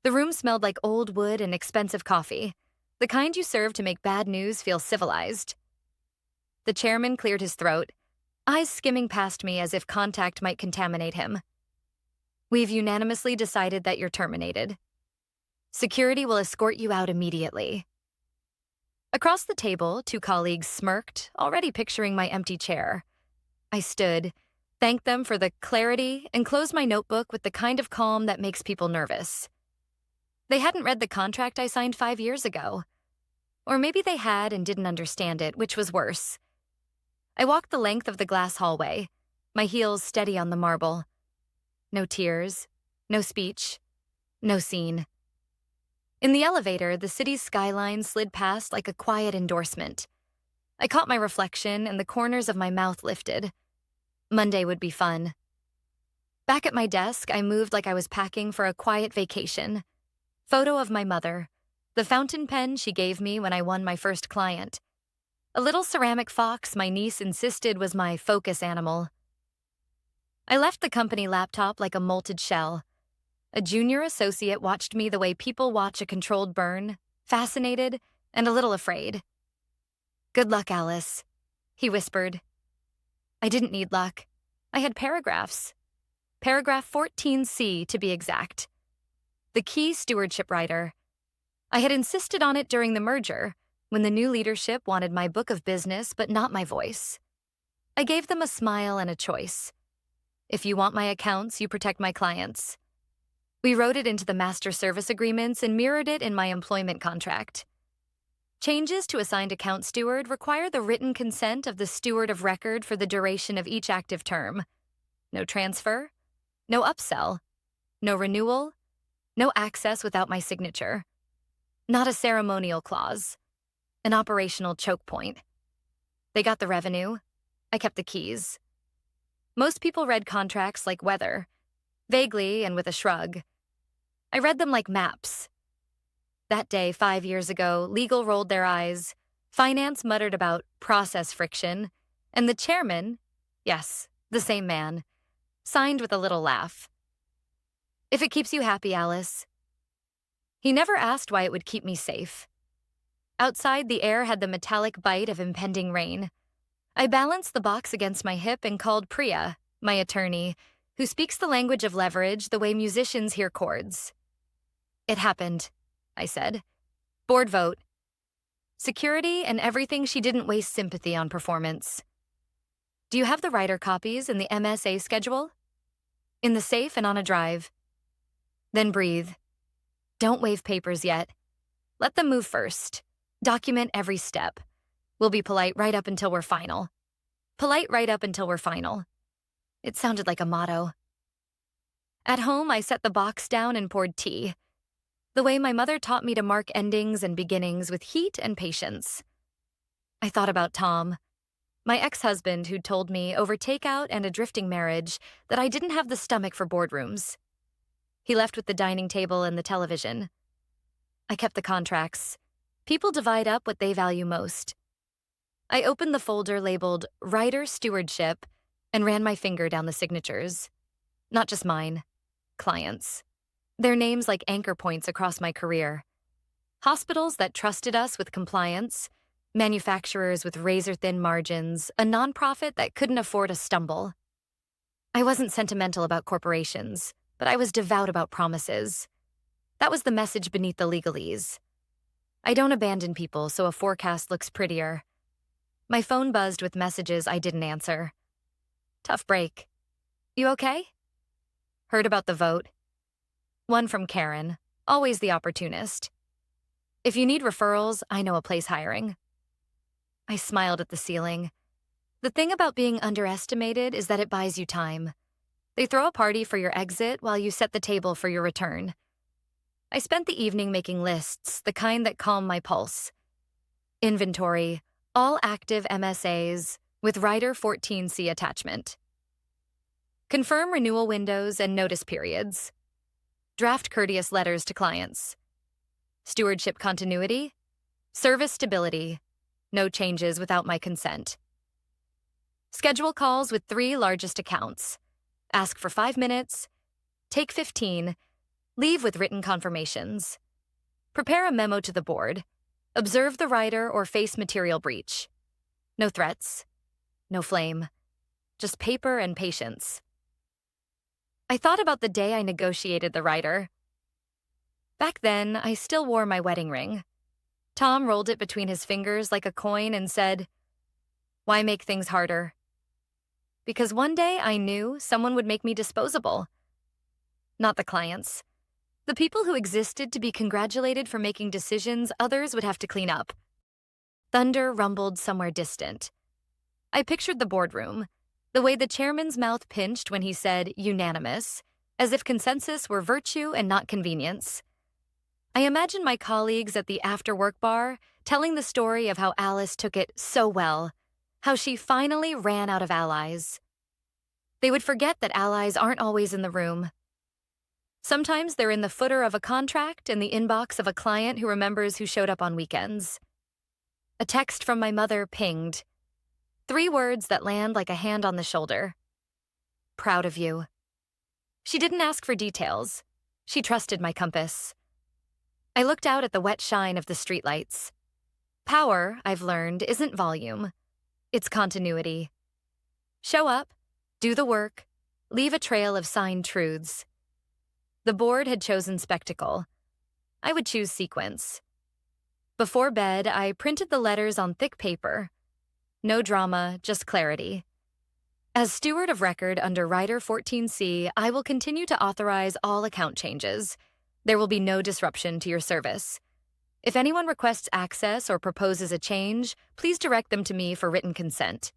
The room smelled like old wood and expensive coffee, the kind you serve to make bad news feel civilized. The chairman cleared his throat, eyes skimming past me as if contact might contaminate him. We've unanimously decided that you're terminated. Security will escort you out immediately. Across the table, two colleagues smirked, already picturing my empty chair. I stood, thanked them for the clarity, and closed my notebook with the kind of calm that makes people nervous. They hadn't read the contract I signed 5 years ago. Or maybe they had and didn't understand it, which was worse. I walked the length of the glass hallway, my heels steady on the marble. No tears, no speech, no scene. In the elevator, the city's skyline slid past like a quiet endorsement. I caught my reflection and the corners of my mouth lifted. Monday would be fun. Back at my desk, I moved like I was packing for a quiet vacation. Photo of my mother, the fountain pen she gave me when I won my first client. A little ceramic fox my niece insisted was my focus animal. I left the company laptop like a molted shell. A junior associate watched me the way people watch a controlled burn, fascinated and a little afraid. "Good luck, Alice," he whispered. I didn't need luck. I had paragraphs. Paragraph 14C to be exact. The key stewardship writer. I had insisted on it during the merger, when the new leadership wanted my book of business but not my voice. I gave them a smile and a choice. If you want my accounts, you protect my clients. We wrote it into the master service agreements and mirrored it in my employment contract. Changes to assigned account steward require the written consent of the steward of record for the duration of each active term. No transfer, no upsell, no renewal, no access without my signature. Not a ceremonial clause. An operational choke point. They got the revenue. I kept the keys. Most people read contracts like weather, vaguely and with a shrug. I read them like maps. That day, 5 years ago, legal rolled their eyes, finance muttered about process friction, and the chairman, yes, the same man, signed with a little laugh. "If it keeps you happy, Alice." He never asked why it would keep me safe. Outside, the air had the metallic bite of impending rain. I balanced the box against my hip and called Priya, my attorney, who speaks the language of leverage the way musicians hear chords. "It happened," I said. "Board vote. Security and everything she didn't waste sympathy on performance. Do you have the writer copies and the MSA schedule?" "In the safe and on a drive." "Then breathe. Don't wave papers yet. Let them move first. Document every step. We'll be polite right up until we're final. Polite right up until we're final." It sounded like a motto. At home, I set the box down and poured tea. The way my mother taught me to mark endings and beginnings with heat and patience. I thought about Tom, my ex-husband who'd told me over takeout and a drifting marriage that I didn't have the stomach for boardrooms. He left with the dining table and the television. I kept the contracts. People divide up what they value most. I opened the folder labeled Writer Stewardship and ran my finger down the signatures. Not just mine, clients. Their names like anchor points across my career. Hospitals that trusted us with compliance, manufacturers with razor-thin margins, a nonprofit that couldn't afford a stumble. I wasn't sentimental about corporations, but I was devout about promises. That was the message beneath the legalese. I don't abandon people so a forecast looks prettier. My phone buzzed with messages I didn't answer. Tough break. "You okay?" "Heard about the vote." One from Karen, always the opportunist. "If you need referrals, I know a place hiring." I smiled at the ceiling. The thing about being underestimated is that it buys you time. They throw a party for your exit while you set the table for your return. I spent the evening making lists, the kind that calm my pulse. Inventory, all active MSAs, with Writer 14C attachment. Confirm renewal windows and notice periods. Draft courteous letters to clients. Stewardship continuity. Service stability. No changes without my consent. Schedule calls with 3 largest accounts. Ask for 5 minutes. Take 15. Leave with written confirmations. Prepare a memo to the board. Observe the writer or face material breach. No threats. No flame. Just paper and patience. I thought about the day I negotiated the writer. Back then, I still wore my wedding ring. Tom rolled it between his fingers like a coin and said, "Why make things harder?" Because one day I knew someone would make me disposable. Not the clients. The people who existed to be congratulated for making decisions others would have to clean up. Thunder rumbled somewhere distant. I pictured the boardroom, the way the chairman's mouth pinched when he said unanimous, as if consensus were virtue and not convenience. I imagined my colleagues at the after-work bar telling the story of how Alice took it so well, how she finally ran out of allies. They would forget that allies aren't always in the room. Sometimes they're in the footer of a contract and the inbox of a client who remembers who showed up on weekends. A text from my mother pinged. 3 words that land like a hand on the shoulder. Proud of you. She didn't ask for details. She trusted my compass. I looked out at the wet shine of the streetlights. Power, I've learned, isn't volume. It's continuity. Show up, do the work, leave a trail of signed truths. The board had chosen spectacle. I would choose sequence. Before bed, I printed the letters on thick paper. No drama, just clarity. As steward of record under Rider 14C, I will continue to authorize all account changes. There will be no disruption to your service. If anyone requests access or proposes a change, please direct them to me for written consent.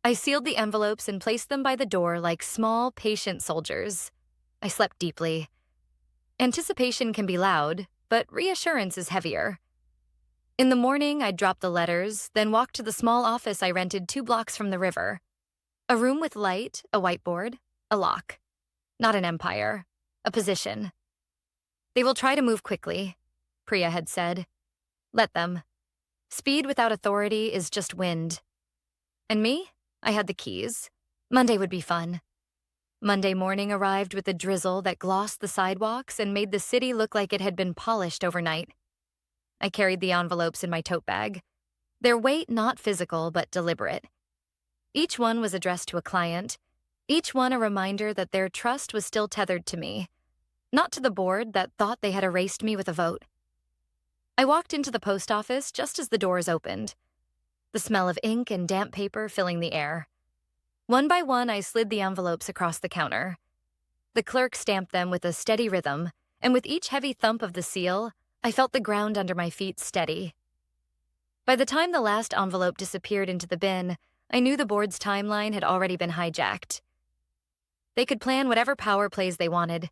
I sealed the envelopes and placed them by the door like small, patient soldiers. I slept deeply. Anticipation can be loud, but reassurance is heavier. In the morning, I'd drop the letters, then walk to the small office I rented 2 blocks from the river. A room with light, a whiteboard, a lock. Not an empire, a position. They will try to move quickly, Priya had said. Let them. Speed without authority is just wind. And me? I had the keys. Monday would be fun. Monday morning arrived with a drizzle that glossed the sidewalks and made the city look like it had been polished overnight. I carried the envelopes in my tote bag. Their weight not physical, but deliberate. Each one was addressed to a client, each one a reminder that their trust was still tethered to me, not to the board that thought they had erased me with a vote. I walked into the post office just as the doors opened, the smell of ink and damp paper filling the air. One by one, I slid the envelopes across the counter. The clerk stamped them with a steady rhythm, and with each heavy thump of the seal, I felt the ground under my feet steady. By the time the last envelope disappeared into the bin, I knew the board's timeline had already been hijacked. They could plan whatever power plays they wanted.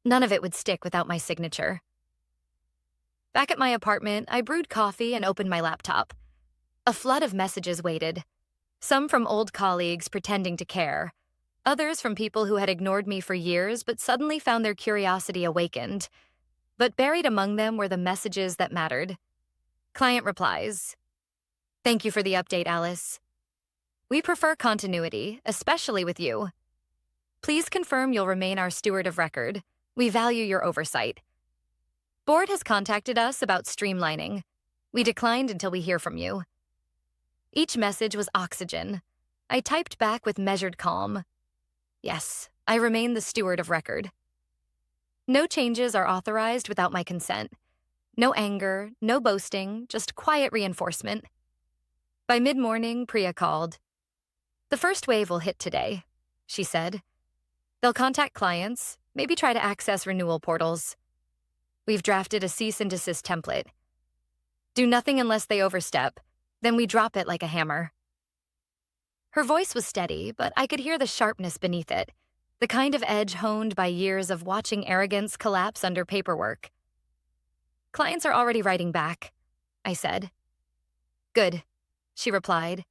None of it would stick without my signature. Back at my apartment, I brewed coffee and opened my laptop. A flood of messages waited. Some from old colleagues pretending to care. Others from people who had ignored me for years but suddenly found their curiosity awakened. But buried among them were the messages that mattered. Client replies. Thank you for the update, Alice. We prefer continuity, especially with you. Please confirm you'll remain our steward of record. We value your oversight. Board has contacted us about streamlining. We declined until we hear from you. Each message was oxygen. I typed back with measured calm. Yes, I remain the steward of record. No changes are authorized without my consent. No anger, no boasting, just quiet reinforcement. By mid-morning, Priya called. The first wave will hit today, she said. They'll contact clients, maybe try to access renewal portals. We've drafted a cease and desist template. Do nothing unless they overstep, then we drop it like a hammer. Her voice was steady, but I could hear the sharpness beneath it, the kind of edge honed by years of watching arrogance collapse under paperwork. Clients are already writing back, I said. Good, she replied.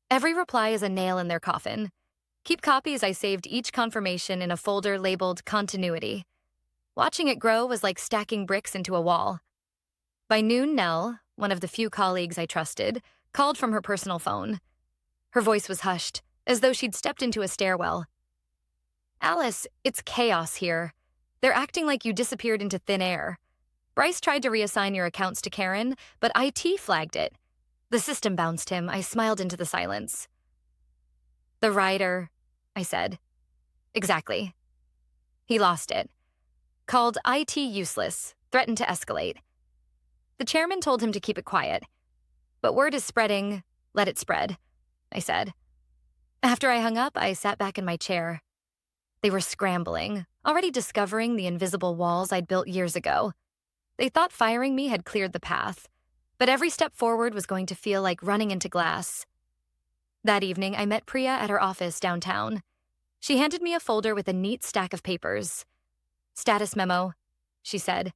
Every reply is a nail in their coffin. Keep copies. I saved each confirmation in a folder labeled continuity. Watching it grow was like stacking bricks into a wall. By noon, Nell, one of the few colleagues I trusted, called from her personal phone. Her voice was hushed, as though she'd stepped into a stairwell. Alice, it's chaos here. They're acting like you disappeared into thin air. Bryce tried to reassign your accounts to Karen, but IT flagged it. The system bounced him. I smiled into the silence. The writer, I said. Exactly. He lost it. Called IT useless, threatened to escalate. The chairman told him to keep it quiet. But word is spreading, let it spread, I said. After I hung up, I sat back in my chair. They were scrambling, already discovering the invisible walls I'd built years ago. They thought firing me had cleared the path, but every step forward was going to feel like running into glass. That evening, I met Priya at her office downtown. She handed me a folder with a neat stack of papers. Status memo, she said.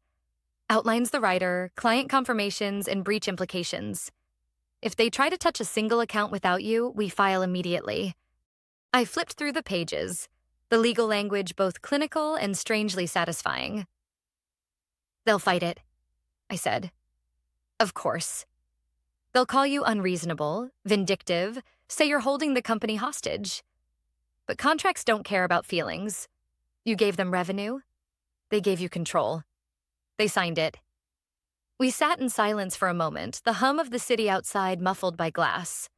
Outlines the writer, client confirmations, and breach implications. If they try to touch a single account without you, we file immediately. I flipped through the pages, the legal language both clinical and strangely satisfying. They'll fight it, I said. Of course. They'll call you unreasonable, vindictive, say you're holding the company hostage. But contracts don't care about feelings. You gave them revenue. They gave you control. They signed it. We sat in silence for a moment, the hum of the city outside muffled by glass.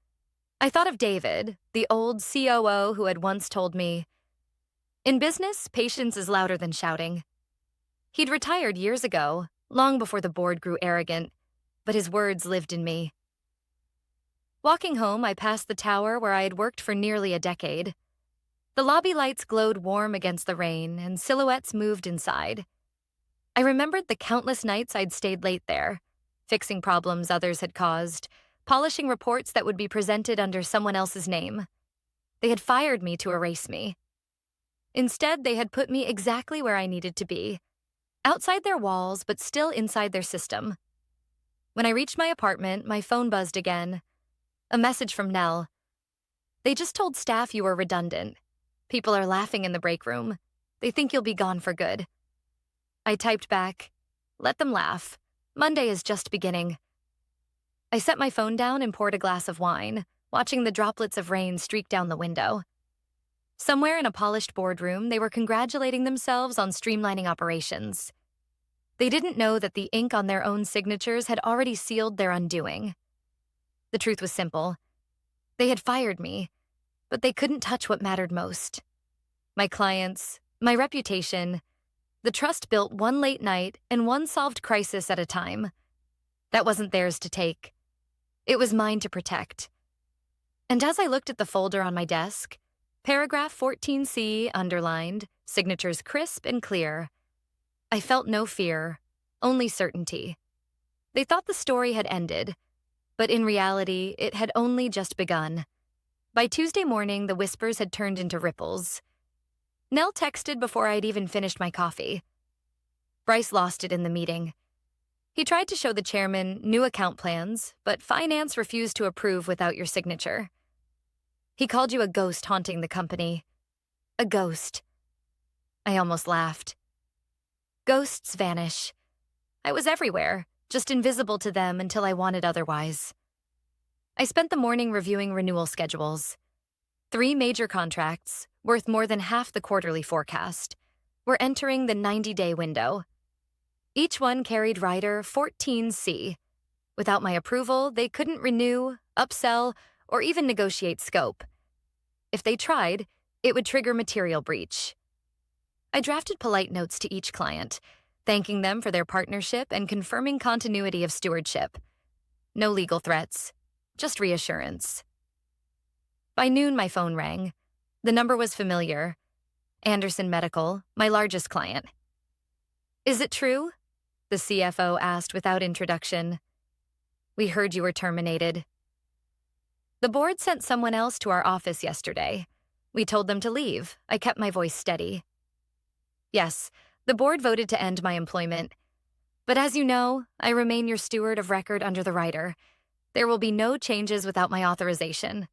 I thought of David, the old COO who had once told me, "In business, patience is louder than shouting." He'd retired years ago, long before the board grew arrogant, but his words lived in me. Walking home, I passed the tower where I had worked for nearly a decade. The lobby lights glowed warm against the rain, and silhouettes moved inside. I remembered the countless nights I'd stayed late there, fixing problems others had caused, polishing reports that would be presented under someone else's name. They had fired me to erase me. Instead, they had put me exactly where I needed to be, outside their walls, but still inside their system. When I reached my apartment, my phone buzzed again. A message from Nell. They just told staff you were redundant. People are laughing in the break room. They think you'll be gone for good. I typed back, let them laugh. Monday is just beginning. I set my phone down and poured a glass of wine, watching the droplets of rain streak down the window. Somewhere in a polished boardroom, they were congratulating themselves on streamlining operations. They didn't know that the ink on their own signatures had already sealed their undoing. The truth was simple. They had fired me, but they couldn't touch what mattered most. My clients, my reputation, the trust built one late night and one solved crisis at a time. That wasn't theirs to take. It was mine to protect. And as I looked at the folder on my desk, paragraph 14C underlined, signatures crisp and clear, I felt no fear, only certainty. They thought the story had ended, but in reality, it had only just begun. By Tuesday morning, the whispers had turned into ripples. Nell texted before I'd even finished my coffee. Bryce lost it in the meeting. He tried to show the chairman new account plans, but finance refused to approve without your signature. He called you a ghost haunting the company. A ghost. I almost laughed. Ghosts vanish. I was everywhere, just invisible to them until I wanted otherwise. I spent the morning reviewing renewal schedules. 3 major contracts, worth more than half the quarterly forecast, were entering the 90-day window. Each one carried rider 14C. Without my approval, they couldn't renew, upsell, or even negotiate scope. If they tried, it would trigger material breach. I drafted polite notes to each client, thanking them for their partnership and confirming continuity of stewardship. No legal threats, just reassurance. By noon, my phone rang. The number was familiar. Anderson Medical, my largest client. Is it true? The CFO asked without introduction. We heard you were terminated. The board sent someone else to our office yesterday. We told them to leave. I kept my voice steady. Yes, the board voted to end my employment. But as you know, I remain your steward of record under the writer. There will be no changes without my authorization.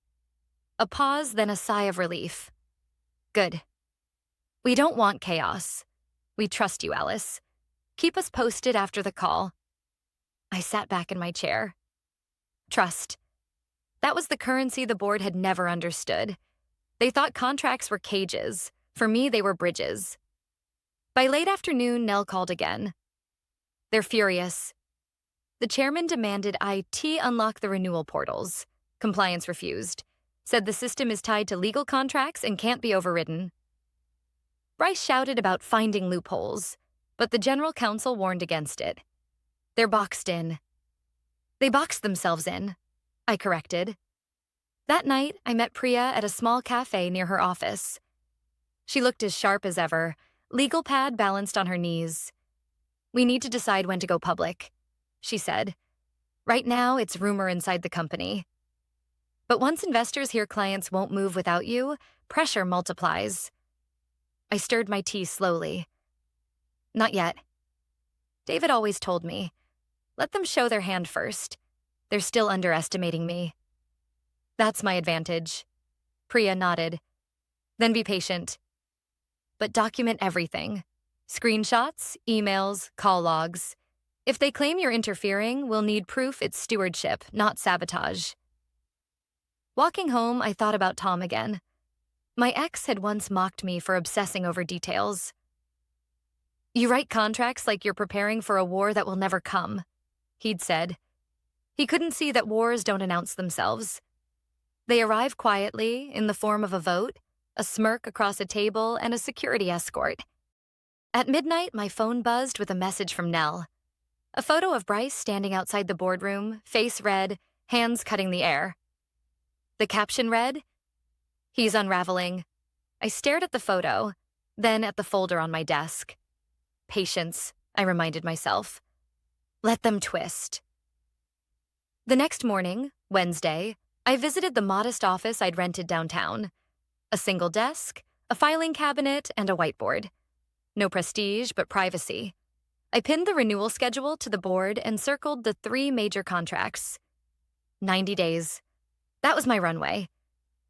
A pause, then a sigh of relief. Good. We don't want chaos. We trust you, Alice. Keep us posted after the call. I sat back in my chair. Trust. That was the currency the board had never understood. They thought contracts were cages. For me, they were bridges. By late afternoon, Nell called again. They're furious. The chairman demanded IT unlock the renewal portals. Compliance refused. Said the system is tied to legal contracts and can't be overridden. Bryce shouted about finding loopholes, but the general counsel warned against it. They're boxed in. They boxed themselves in, I corrected. That night, I met Priya at a small cafe near her office. She looked as sharp as ever, legal pad balanced on her knees. We need to decide when to go public, she said. Right now, it's rumor inside the company. But once investors hear clients won't move without you, pressure multiplies. I stirred my tea slowly. Not yet. David always told me, let them show their hand first. They're still underestimating me. That's my advantage. Priya nodded. Then be patient. But document everything. Screenshots, emails, call logs. If they claim you're interfering, we'll need proof it's stewardship, not sabotage. Walking home, I thought about Tom again. My ex had once mocked me for obsessing over details. You write contracts like you're preparing for a war that will never come, he'd said. He couldn't see that wars don't announce themselves. They arrive quietly, in the form of a vote, a smirk across a table, and a security escort. At midnight, my phone buzzed with a message from Nell. A photo of Bryce standing outside the boardroom, face red, hands cutting the air. The caption read, "He's unraveling." I stared at the photo, then at the folder on my desk. Patience, I reminded myself. Let them twist. The next morning, Wednesday, I visited the modest office I'd rented downtown. A single desk, a filing cabinet, and a whiteboard. No prestige, but privacy. I pinned the renewal schedule to the board and circled the 3 major contracts. 90 days. That was my runway.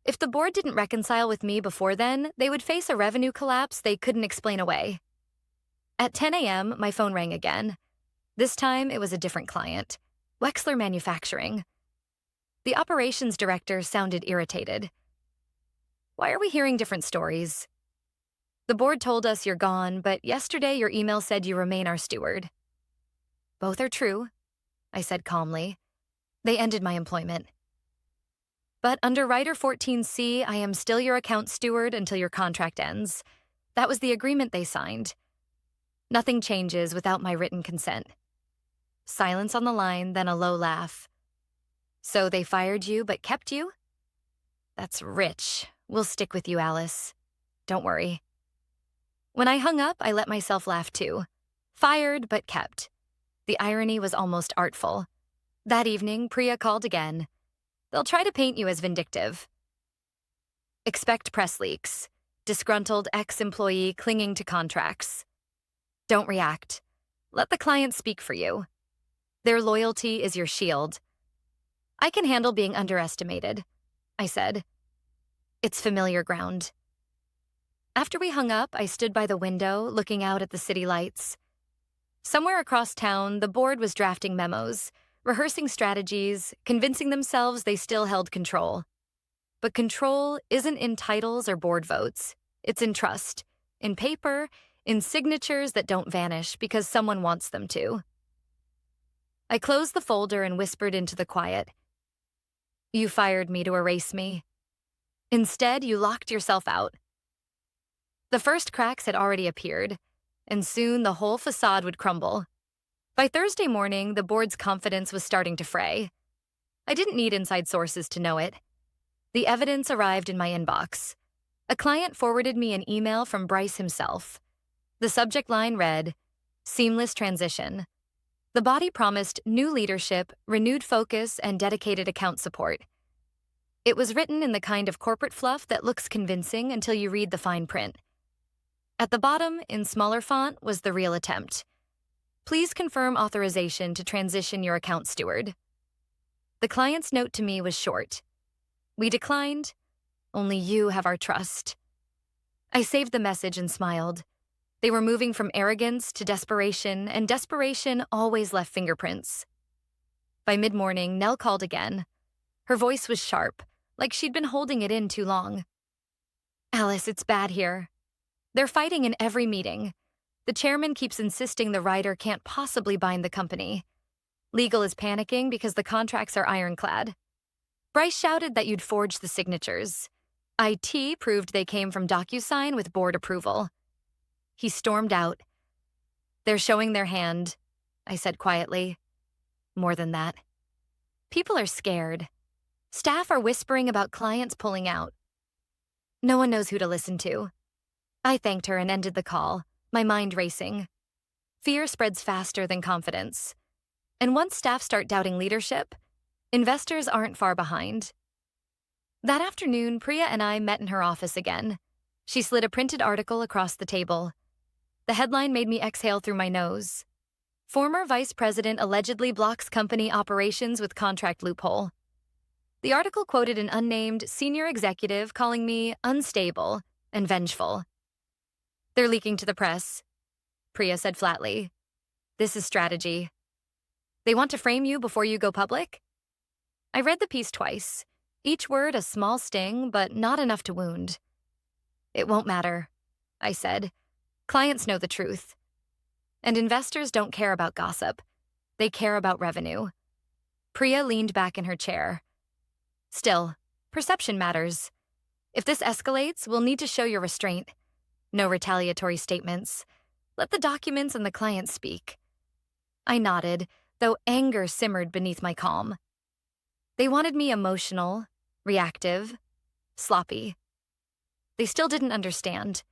If the board didn't reconcile with me before then, they would face a revenue collapse they couldn't explain away. At 10 a.m., my phone rang again. This time, it was a different client. Wexler Manufacturing. The operations director sounded irritated. Why are we hearing different stories? The board told us you're gone, but yesterday your email said you remain our steward. Both are true, I said calmly. They ended my employment. But under Rider 14C, I am still your account steward until your contract ends. That was the agreement they signed. Nothing changes without my written consent. Silence on the line, then a low laugh. So they fired you but kept you? That's rich. We'll stick with you, Alice. Don't worry. When I hung up, I let myself laugh too. Fired but kept. The irony was almost artful. That evening, Priya called again. They'll try to paint you as vindictive. Expect press leaks. Disgruntled ex-employee clinging to contracts. Don't react. Let the client speak for you. Their loyalty is your shield. I can handle being underestimated, I said. It's familiar ground. After we hung up, I stood by the window, looking out at the city lights. Somewhere across town, the board was drafting memos, rehearsing strategies, convincing themselves they still held control. But control isn't in titles or board votes. It's in trust, in paper, in signatures that don't vanish because someone wants them to. I closed the folder and whispered into the quiet. You fired me to erase me. Instead, you locked yourself out. The first cracks had already appeared, and soon the whole facade would crumble. By Thursday morning, the board's confidence was starting to fray. I didn't need inside sources to know it. The evidence arrived in my inbox. A client forwarded me an email from Bryce himself. The subject line read, "Seamless transition." The body promised new leadership, renewed focus, and dedicated account support. It was written in the kind of corporate fluff that looks convincing until you read the fine print. At the bottom, in smaller font, was the real attempt. Please confirm authorization to transition your account steward. The client's note to me was short. We declined. Only you have our trust. I saved the message and smiled. They were moving from arrogance to desperation, and desperation always left fingerprints. By mid-morning, Nell called again. Her voice was sharp, like she'd been holding it in too long. Alice, it's bad here. They're fighting in every meeting. The chairman keeps insisting the writer can't possibly bind the company. Legal is panicking because the contracts are ironclad. Bryce shouted that you'd forged the signatures. IT proved they came from DocuSign with board approval. He stormed out. They're showing their hand, I said quietly. More than that. People are scared. Staff are whispering about clients pulling out. No one knows who to listen to. I thanked her and ended the call, my mind racing. Fear spreads faster than confidence. And once staff start doubting leadership, investors aren't far behind. That afternoon, Priya and I met in her office again. She slid a printed article across the table. The headline made me exhale through my nose. Former vice president allegedly blocks company operations with contract loophole. The article quoted an unnamed senior executive calling me unstable and vengeful. They're leaking to the press, Priya said flatly. This is strategy. They want to frame you before you go public? I read the piece twice, each word a small sting, but not enough to wound. It won't matter, I said. Clients know the truth. And investors don't care about gossip. They care about revenue. Priya leaned back in her chair. Still, perception matters. If this escalates, we'll need to show your restraint. No retaliatory statements. Let the documents and the client speak. I nodded, though anger simmered beneath my calm. They wanted me emotional, reactive, sloppy. They still didn't understand.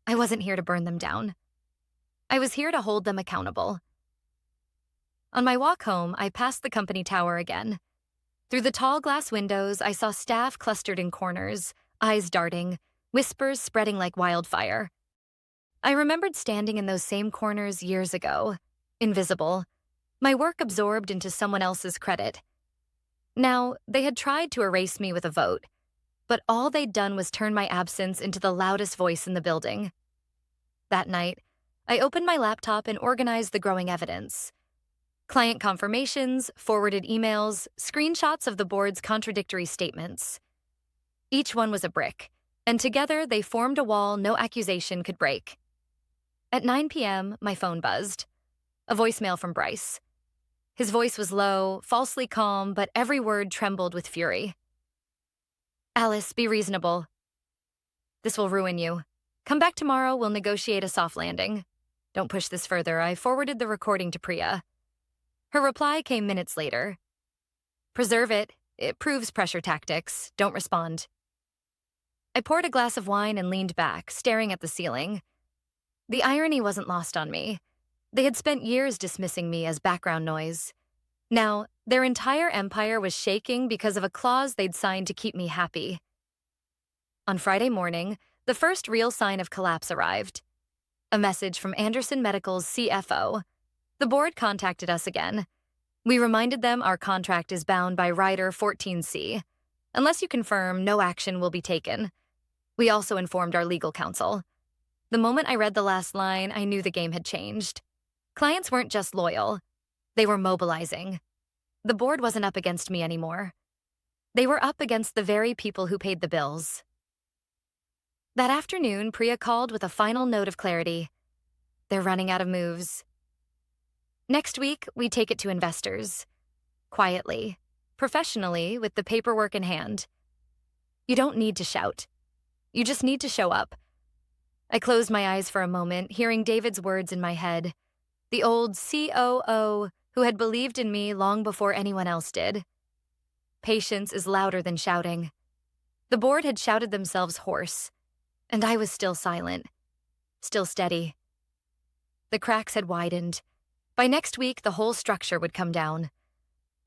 I wasn't here to burn them down. I was here to hold them accountable. On my walk home, I passed the company tower again. Through the tall glass windows, I saw staff clustered in corners, eyes darting, whispers spreading like wildfire. I remembered standing in those same corners years ago, invisible, my work absorbed into someone else's credit. Now, they had tried to erase me with a vote, but all they'd done was turn my absence into the loudest voice in the building. That night, I opened my laptop and organized the growing evidence. Client confirmations, forwarded emails, screenshots of the board's contradictory statements. Each one was a brick, and together they formed a wall no accusation could break. At 9 p.m., my phone buzzed. A voicemail from Bryce. His voice was low, falsely calm, but every word trembled with fury. Alice, be reasonable. This will ruin you. Come back tomorrow, we'll negotiate a soft landing. Don't push this further. I forwarded the recording to Priya. Her reply came minutes later. Preserve it. It proves pressure tactics. Don't respond. I poured a glass of wine and leaned back, staring at the ceiling. The irony wasn't lost on me. They had spent years dismissing me as background noise. Now, their entire empire was shaking because of a clause they'd signed to keep me happy. On Friday morning, the first real sign of collapse arrived. A message from Anderson Medical's CFO. The board contacted us again. We reminded them our contract is bound by Rider 14C. Unless you confirm, no action will be taken. We also informed our legal counsel. The moment I read the last line, I knew the game had changed. Clients weren't just loyal. They were mobilizing. The board wasn't up against me anymore. They were up against the very people who paid the bills. That afternoon, Priya called with a final note of clarity. They're running out of moves. Next week, we take it to investors. Quietly, professionally, with the paperwork in hand. You don't need to shout. You just need to show up. I closed my eyes for a moment, hearing David's words in my head. The old COO who had believed in me long before anyone else did. Patience is louder than shouting. The board had shouted themselves hoarse, and I was still silent, still steady. The cracks had widened. By next week, the whole structure would come down.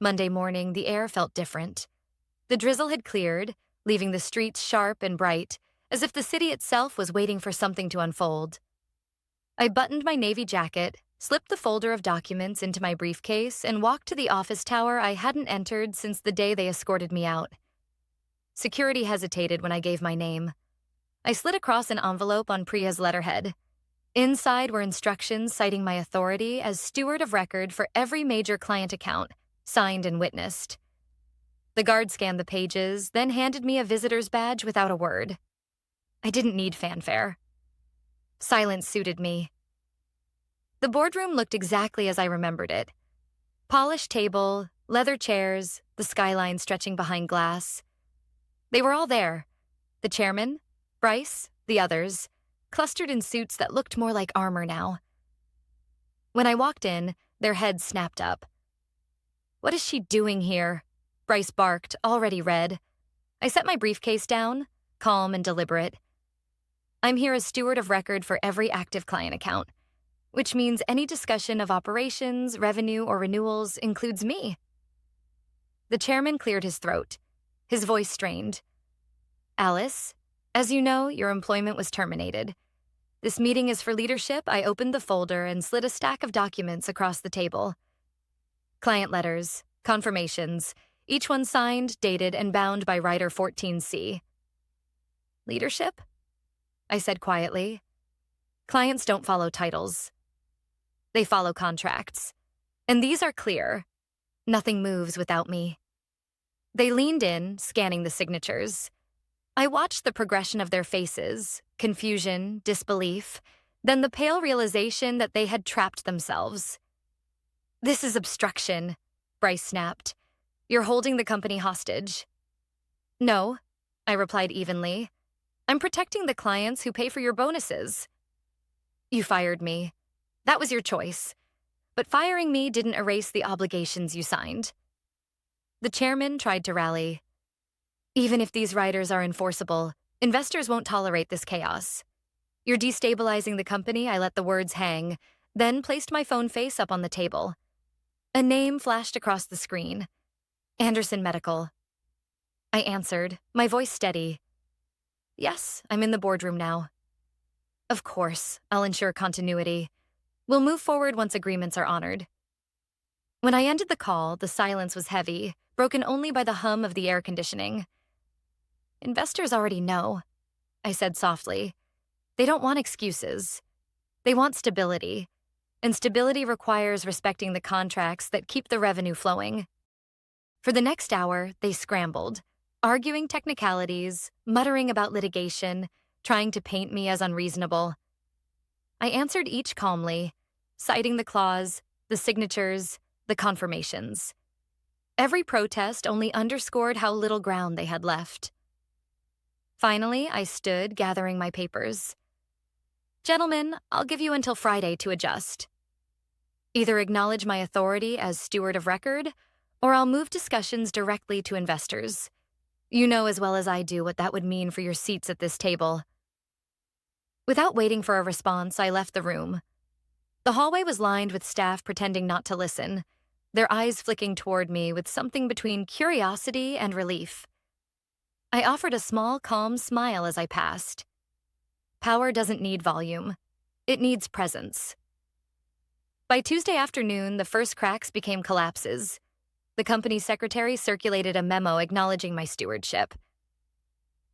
Monday morning, the air felt different. The drizzle had cleared, leaving the streets sharp and bright, as if the city itself was waiting for something to unfold. I buttoned my navy jacket, slipped the folder of documents into my briefcase, and walked to the office tower I hadn't entered since the day they escorted me out. Security hesitated when I gave my name. I slid across an envelope on Priya's letterhead. Inside were instructions citing my authority as steward of record for every major client account, signed and witnessed. The guard scanned the pages, then handed me a visitor's badge without a word. I didn't need fanfare. Silence suited me. The boardroom looked exactly as I remembered it. Polished table, leather chairs, the skyline stretching behind glass. They were all there. The chairman, Bryce, the others, clustered in suits that looked more like armor now. When I walked in, their heads snapped up. "What is she doing here?" Bryce barked, already red. I set my briefcase down, calm and deliberate. "I'm here as steward of record for every active client account, which means any discussion of operations, revenue, or renewals includes me." The chairman cleared his throat. His voice strained. "Alice, as you know, your employment was terminated. This meeting is for leadership." I opened the folder and slid a stack of documents across the table. Client letters, confirmations, each one signed, dated, and bound by Writer 14C. "Leadership?" I said quietly. "Clients don't follow titles. They follow contracts. And these are clear. Nothing moves without me." They leaned in, scanning the signatures. I watched the progression of their faces, confusion, disbelief, then the pale realization that they had trapped themselves. "This is obstruction," Bryce snapped. "You're holding the company hostage." "No," I replied evenly. "I'm protecting the clients who pay for your bonuses." "You fired me. That was your choice. But firing me didn't erase the obligations you signed." The chairman tried to rally. "Even if these riders are enforceable, investors won't tolerate this chaos. You're destabilizing the company." I let the words hang, then placed my phone face up on the table. A name flashed across the screen. "Anderson Medical." I answered, my voice steady. "Yes, I'm in the boardroom now." "Of course, I'll ensure continuity. We'll move forward once agreements are honored." When I ended the call, the silence was heavy, broken only by the hum of the air conditioning. "Investors already know," I said softly. "They don't want excuses. They want stability. And stability requires respecting the contracts that keep the revenue flowing." For the next hour, they scrambled, arguing technicalities, muttering about litigation, trying to paint me as unreasonable. I answered each calmly, citing the clause, the signatures, the confirmations. Every protest only underscored how little ground they had left. Finally, I stood, gathering my papers. "Gentlemen, I'll give you until Friday to adjust. Either acknowledge my authority as steward of record, or I'll move discussions directly to investors. You know as well as I do what that would mean for your seats at this table." Without waiting for a response, I left the room. The hallway was lined with staff pretending not to listen, their eyes flicking toward me with something between curiosity and relief. I offered a small, calm smile as I passed. Power doesn't need volume. It needs presence. By Tuesday afternoon, the first cracks became collapses. The company secretary circulated a memo acknowledging my stewardship.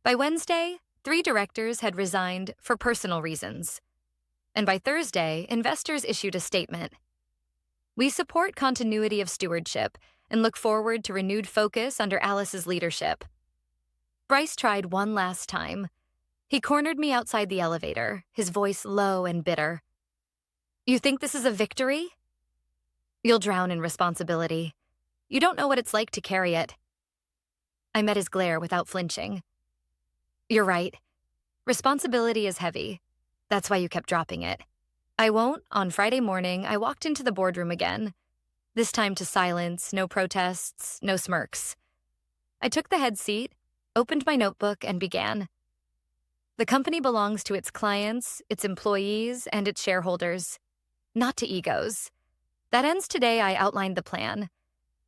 By Wednesday, 3 directors had resigned for personal reasons. And by Thursday, investors issued a statement. "We support continuity of stewardship and look forward to renewed focus under Alice's leadership." Bryce tried one last time. He cornered me outside the elevator, his voice low and bitter. "You think this is a victory? You'll drown in responsibility. You don't know what it's like to carry it." I met his glare without flinching. "You're right. Responsibility is heavy. That's why you kept dropping it." I won't. On Friday morning, I walked into the boardroom again. This time to silence, no protests, no smirks. I took the head seat, opened my notebook, and began. The company belongs to its clients, its employees, and its shareholders, not to egos. That ends today. I outlined the plan.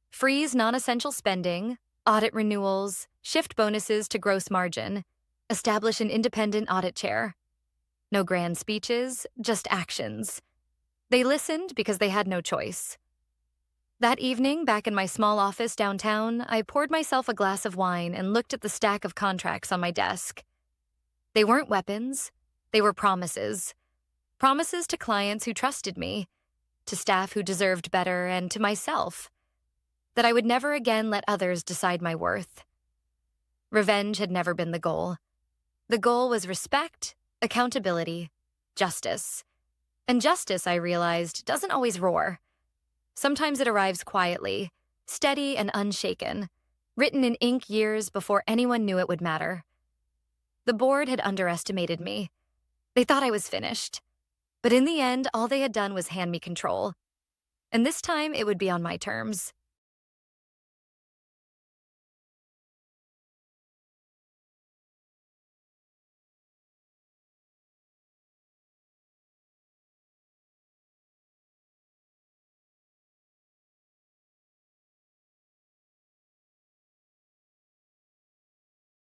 Freeze non-essential spending, audit renewals, shift bonuses to gross margin, establish an independent audit chair. No grand speeches, just actions. They listened because they had no choice. That evening, back in my small office downtown, I poured myself a glass of wine and looked at the stack of contracts on my desk. They weren't weapons. They were promises. Promises to clients who trusted me, to staff who deserved better, and to myself. That I would never again let others decide my worth. Revenge had never been the goal. The goal was respect, accountability, justice. And justice, I realized, doesn't always roar. Sometimes it arrives quietly, steady and unshaken, written in ink years before anyone knew it would matter. The board had underestimated me. They thought I was finished. But in the end, all they had done was hand me control. And this time, it would be on my terms.